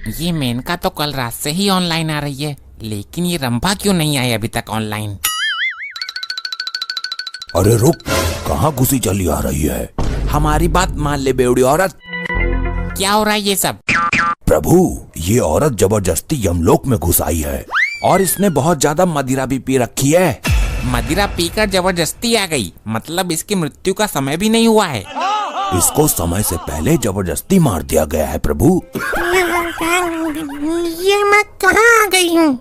ये मेनका तो कल रात से ही ऑनलाइन आ रही है, लेकिन ये रंभा क्यों नहीं आई अभी तक ऑनलाइन? अरे रुक, कहाँ घुसी चली आ रही है? हमारी बात मान ले बेवड़ी औरत। क्या हो रहा है ये सब? प्रभु, ये औरत जबरदस्ती यमलोक में घुस आई है और इसने बहुत ज्यादा मदिरा भी पी रखी है। मदिरा पीकर जबरदस्ती आ गई, मतलब इसकी मृत्यु का समय भी नहीं हुआ है। इसको समय से पहले जबरदस्ती मार दिया गया है प्रभु। ये मैं कहाँ आ गई हूँ?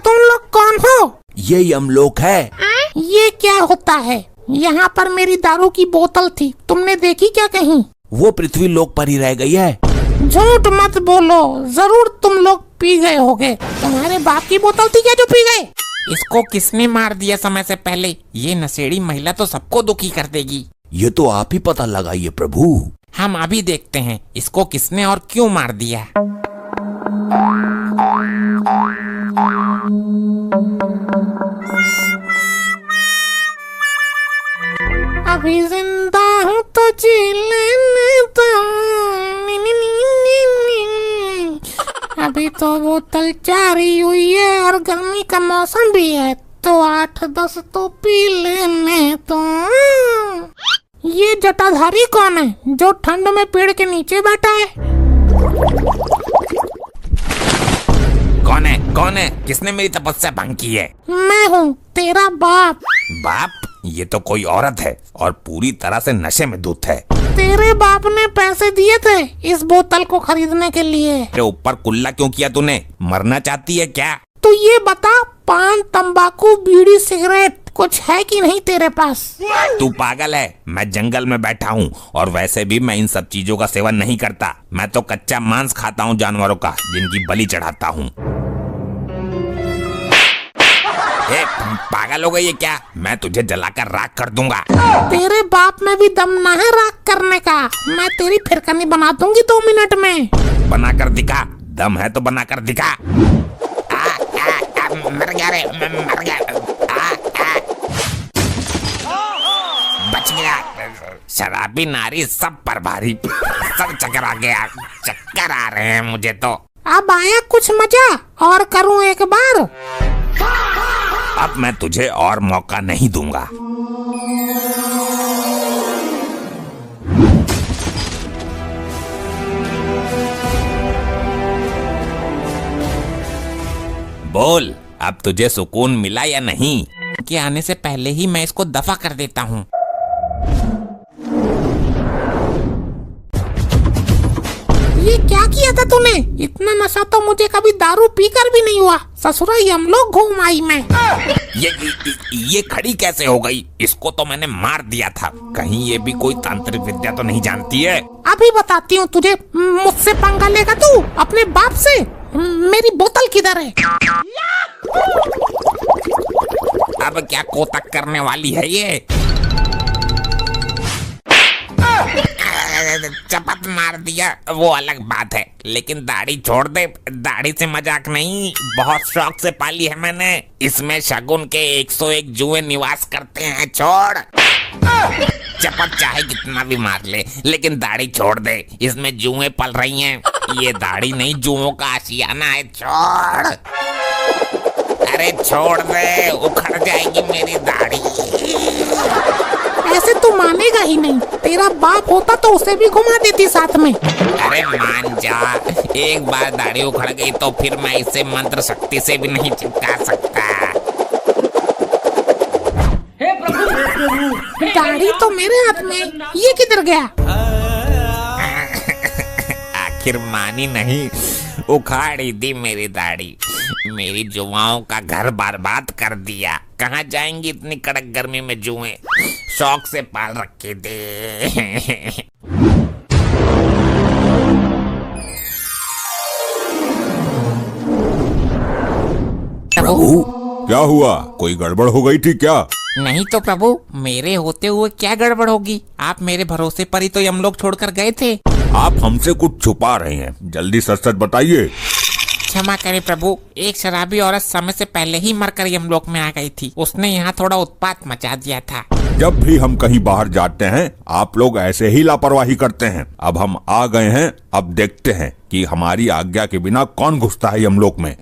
तुम लोग कौन हो? ये यमलोक है। ये क्या होता है? यहाँ पर मेरी दारू की बोतल थी, तुमने देखी क्या कहीं? वो पृथ्वी लोक पर ही रह गई है। झूठ मत बोलो, जरूर तुम लोग पी गए होगे। तुम्हारे बाप की बोतल थी क्या जो पी गए? इसको किसने मार दिया समय से पहले? ये नशेड़ी महिला तो सबको दुखी कर देगी। ये तो आप ही पता लगाइए प्रभु। हम अभी देखते हैं इसको किसने और क्यों मार दिया। अभी जिंदा हूँ तो जी लेने दो। अभी तो बोतल जारी हुई है और गर्मी का मौसम भी है, तो 8-10 तो पी लेने तो। ये जटाधारी कौन है जो ठंड में पेड़ के नीचे बैठा है? कौन है? कौन है? किसने मेरी तपस्या भंग की है? मैं हूँ तेरा बाप। बाप? ये तो कोई औरत है और पूरी तरह से नशे में धुत है। तेरे बाप ने पैसे दिए थे इस बोतल को खरीदने के लिए। तेरे ऊपर कुल्ला क्यों किया तूने? मरना चाहती है क्या? तो ये बता, पान, तंबाकू, बीड़ी, सिगरेट कुछ है कि नहीं तेरे पास? तू पागल है? मैं जंगल में बैठा हूँ और वैसे भी मैं इन सब चीजों का सेवन नहीं करता। मैं तो कच्चा मांस खाता हूँ जानवरों का, जिनकी बलि चढ़ाता हूँ। पागल हो गई है क्या? मैं तुझे जलाकर राख कर दूंगा। तेरे बाप में भी दम ना है राख करने का। मैं तेरी फिरकनी बना दूंगी 2 मिनट में। बना कर दिखा। दम है तो बना कर दिखा। मर गया रे, मर गया। बच गया। शराबी नारी सब पर भारी, सब चक्कर आ गया। चक्कर आ रहे हैं मुझे तो। अब आया कुछ मजा? और करूं एक बार? अब मैं तुझे और मौका नहीं दूंगा। बोल, अब तुझे सुकून मिला या नहीं? के आने से पहले ही मैं इसको दफा कर देता हूँ। ये क्या किया था तूने? इतना नशा तो मुझे कभी दारू पीकर भी नहीं हुआ। ससुरा यमलोक घूम आई मैं। ये खड़ी कैसे हो गई? इसको तो मैंने मार दिया था। कहीं ये भी कोई तांत्रिक विद्या तो नहीं जानती है? अभी बताती हूँ तुझे। मुझसे पंगा लेगा तू अपने बाप से? मेरी बोतल किधर है? अब क्या कोतक करने वाली है ये? चपत मार दिया वो अलग बात है, लेकिन दाढ़ी छोड़ दे। दाढ़ी से मजाक नहीं, बहुत शौक से पाली है मैंने। इसमें शगुन के 101 जुए निवास करते हैं। छोड़। चपत चाहे कितना भी मार ले, लेकिन दाढ़ी छोड़ दे। इसमें जुए पल रही हैं। ये दाढ़ी नहीं, जुओं का आशियाना है। छोड़। अरे छोड़ दे, उखड़ जाएगी मेरी दाढ़ी। ऐसे तू मानेगा ही नहीं। तेरा बाप होता तो उसे भी घुमा देती साथ में। अरे मान जा, एक बार दाढ़ी उखड़ गई तो फिर मैं इसे मंत्र शक्ति से भी नहीं चिपका सकता। दाढ़ी तो मेरे हाथ में, ये किधर गया? आखिर मानी नहीं, उखाड़ी दी मेरी दाढ़ी। मेरी जुआओं का घर बर्बाद कर दिया। कहाँ जाएंगी इतनी कड़क गर्मी में जुएं? शौक से पाल रखे थे। प्रभु, क्या हुआ? कोई गड़बड़ हो गई थी क्या? नहीं तो प्रभु, मेरे होते हुए क्या गड़बड़ होगी? आप मेरे भरोसे पर ही तो यमलोक छोड़कर गए थे। आप हमसे कुछ छुपा रहे हैं, जल्दी सच सच बताइए। क्षमा करें प्रभु, एक शराबी औरत समय से पहले ही मरकर यमलोक में आ गई थी। उसने यहाँ थोड़ा उत्पात मचा दिया था। जब भी हम कहीं बाहर जाते हैं आप लोग ऐसे ही लापरवाही करते हैं। अब हम आ गए हैं, अब देखते हैं कि हमारी आज्ञा के बिना कौन घुसता है यमलोक में।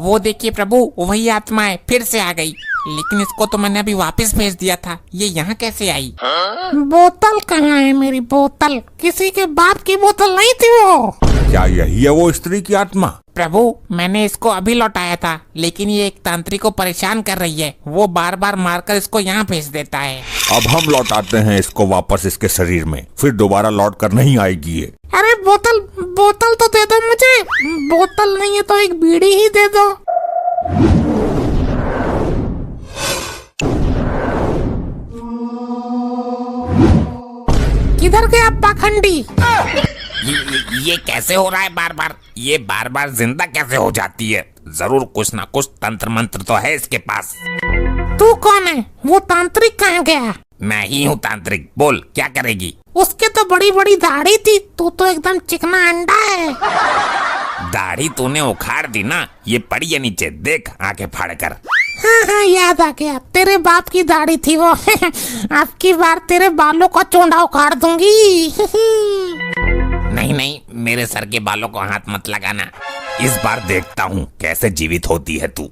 वो देखिए प्रभु, वही आत्माएं फिर से आ गई। लेकिन इसको तो मैंने अभी वापस भेज दिया था, ये यहाँ कैसे आई? बोतल कहाँ है मेरी बोतल? किसी के बाप की बोतल नहीं थी वो। क्या यही है वो स्त्री की आत्मा? प्रभु, मैंने इसको अभी लौटाया था, लेकिन ये एक तांत्रिक को परेशान कर रही है। वो बार बार मारकर इसको यहाँ भेज देता है। अब हम लौटाते हैं इसको वापस इसके शरीर में, फिर दोबारा लौट कर नहीं आएगी ये। अरे बोतल तो दे दो मुझे। बोतल नहीं है तो एक बीड़ी ही दे दो। किधर गया पाखंडी? ये कैसे हो रहा है बार बार? ये बार बार जिंदा कैसे हो जाती है? जरूर कुछ ना कुछ तंत्र मंत्र तो है इसके पास। तू कौन है? वो तांत्रिक कहाँ गया? मैं ही हूँ तांत्रिक, बोल क्या करेगी? उसके तो बड़ी बड़ी दाढ़ी थी, तू तो एकदम चिकना अंडा है। दाढ़ी तूने उखाड़ दी ना, ये पड़ी है नीचे, देख आके फाड़ कर। हाँ याद आ गया, तेरे बाप की दाढ़ी थी वो। अब की बार तेरे बालों का चोंडा उखाड़ दूंगी। नहीं, मेरे सर के बालों को हाथ मत लगाना। इस बार देखता हूँ कैसे जीवित होती है तू।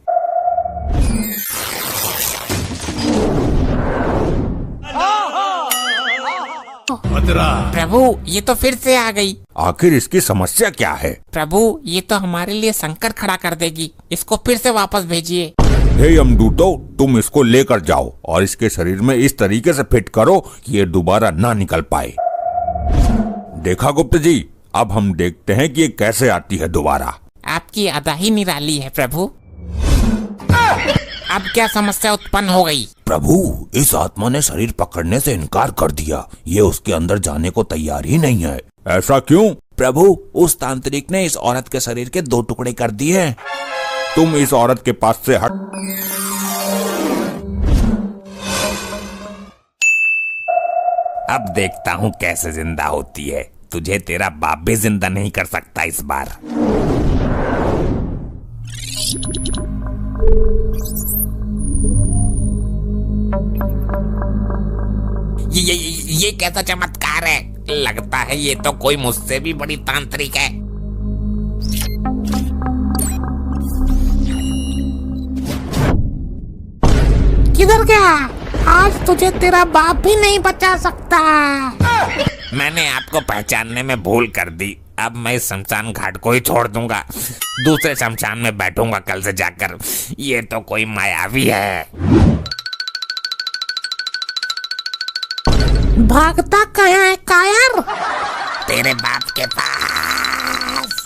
प्रभु, ये तो फिर से आ गई। आखिर इसकी समस्या क्या है? प्रभु, ये तो हमारे लिए संकट खड़ा कर देगी। इसको फिर से वापस भेजिए। हे यमदूतों, तुम इसको लेकर जाओ और इसके शरीर में इस तरीके से फिट करो कि ये दोबारा ना निकल पाए। देखा गुप्त जी, अब हम देखते हैं कि ये कैसे आती है दोबारा। आपकी अदा ही निराली है प्रभु। अब क्या समस्या उत्पन्न हो गई? प्रभु, इस आत्मा ने शरीर पकड़ने से इनकार कर दिया। ये उसके अंदर जाने को तैयार ही नहीं है। ऐसा क्यों? प्रभु, उस तांत्रिक ने इस औरत के शरीर के 2 टुकड़े कर दिए हैं। तुम इस औरत के पास से हट। अब देखता हूँ कैसे जिंदा होती है। तुझे तेरा बाप भी जिंदा नहीं कर सकता इस बार। ये कैसा चमत्कार है? लगता है ये तो कोई मुझसे भी बड़ी तांत्रिक है। किधर गया? आज तुझे तेरा बाप भी नहीं बचा सकता। मैंने आपको पहचानने में भूल कर दी। अब मैं इस शमशान घाट को ही छोड़ दूंगा, दूसरे शमशान में बैठूंगा कल से जाकर। ये तो कोई मायावी है। भागता कहाँ है कायर? तेरे बाप के पास।